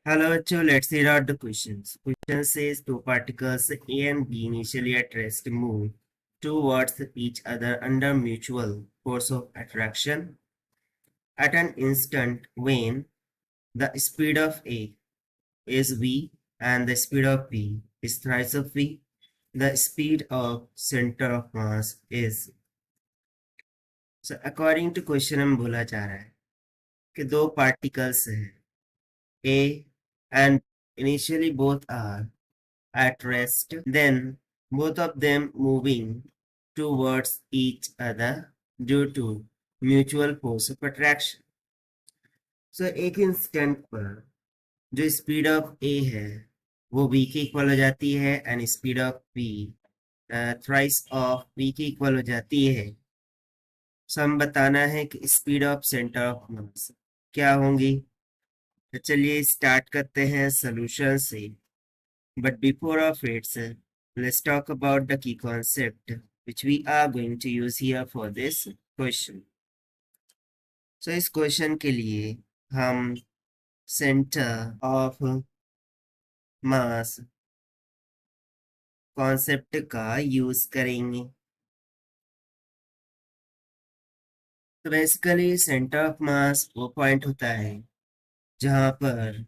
Hello, bachcho, let's read out the questions. Question says two particles A and B initially at rest move towards each other under mutual force of attraction at an instant when the speed of A is v and the speed of B is thrice of v. The speed of center of mass is. So according to question हम बोला जा रहा है कि दो particles हैं A and initially both are at rest, then both of them moving towards each other due to mutual force of attraction. So एक instant पर जो स्पीड ऑफ ए है वो v के इक्वल हो जाती है and speed of v thrice of v के इक्वल हो जाती है. सो हम बताना है कि स्पीड ऑफ सेंटर ऑफ मास क्या होंगी. तो चलिए स्टार्ट करते हैं सोल्यूशन से. But before of it, let's talk about the key concept which we are going to use here for this question. So इस question के लिए हम center of mass concept का use करेंगे. तो बेसिकली सेंटर ऑफ मास वो point होता है जहां पर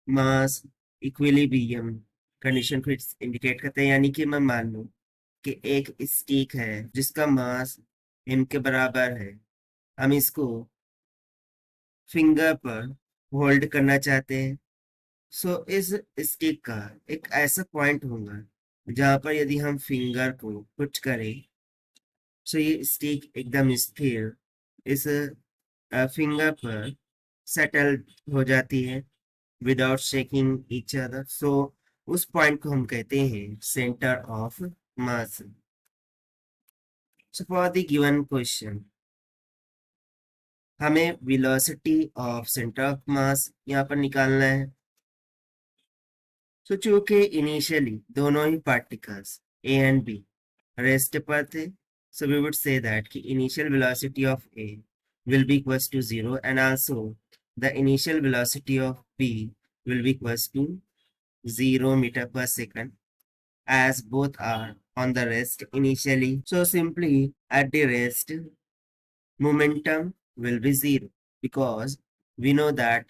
मास इक्विलिब्रियम कंडीशन को इंडिकेट करते हैं. यानी कि मैं मान लूं कि एक स्टिक है जिसका मास m के बराबर है. हम इसको फिंगर पर होल्ड करना चाहते हैं. सो इस स्टिक का एक ऐसा पॉइंट होगा जहां पर यदि हम फिंगर को पुट करें सो ये स्टिक एकदम स्थिर इस फिंगर पर सेटल हो जाती है without shaking each other. So उस पॉइंट को हम कहते हैं centre of mass. So for the given question हमें velocity of centre of mass यहाँ पर निकालना है. तो चूंकि इनिशियली दोनों ही particles A and B rest पर थे, so we would say that कि initial velocity of A will be equals to 0 and also the initial velocity of B will be equals to 0 meter per second as both are on the rest initially. So simply at the rest momentum will be 0 because we know that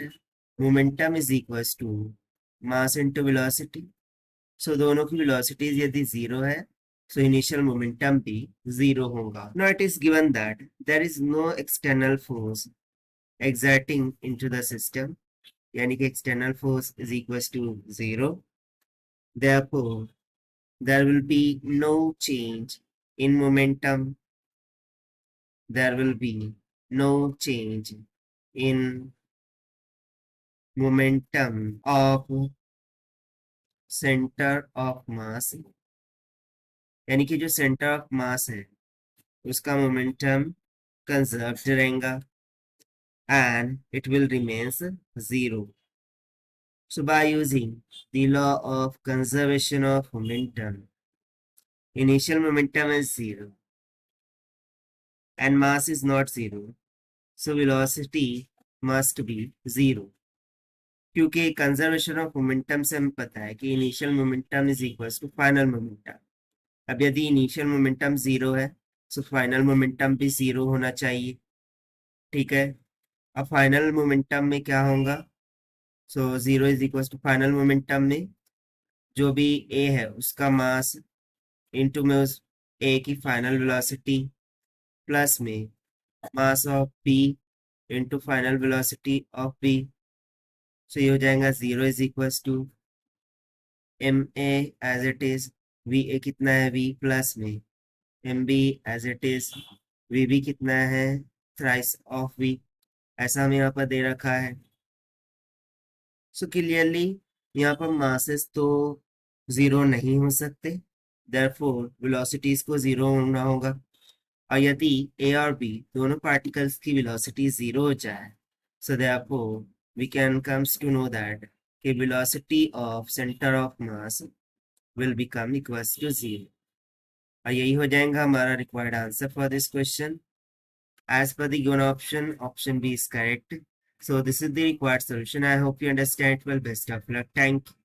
momentum is equals to mass into velocity. So दोनों की velocities यदि 0 है so initial momentum भी 0 होगा. Now it is given that there is no external force exerting into the system, यानी कि external force is equals to 0. Therefore there will be no change in momentum. There will be no change in momentum of center of mass. यानी कि जो centre of मास है उसका momentum conserved रहेगा and it will remains 0. So by using the law of conservation of momentum, initial momentum is 0 and mass is not 0. So velocity must be 0. क्योंकि conservation of momentum से हमें पता है कि initial momentum is equals to final momentum. अब यदि initial momentum 0 है तो फाइनल मोमेंटम भी 0 होना चाहिए. ठीक है. अब फाइनल मोमेंटम में क्या होगा. So 0 is equal to final momentum में जो भी ए है उसका मास इनटू में उस ए की फाइनल वेलोसिटी प्लस में mass of B into final velocity of B. So ये हो जाएगा 0 is equal to M A as it is V A कितना है v प्लस में M B as it is V B कितना है thrice of v. ऐसा हमें यहाँ पर दे रखा है. सो क्लियरली यहाँ पर मासेस तो 0 नहीं हो सकते. देयरफॉर वेलोसिटीज को 0 होना होगा. और यदि ए और बी दोनों पार्टिकल्स की वेलोसिटी 0 हो जाए so therefore we can comes to know that कि velocity of centre of mass will become equals to 0. और यही हो जाएगा हमारा required answer for this question. As per the given option, option B is correct. So this is the required solution. I hope you understand. Well, best of luck. Thank you.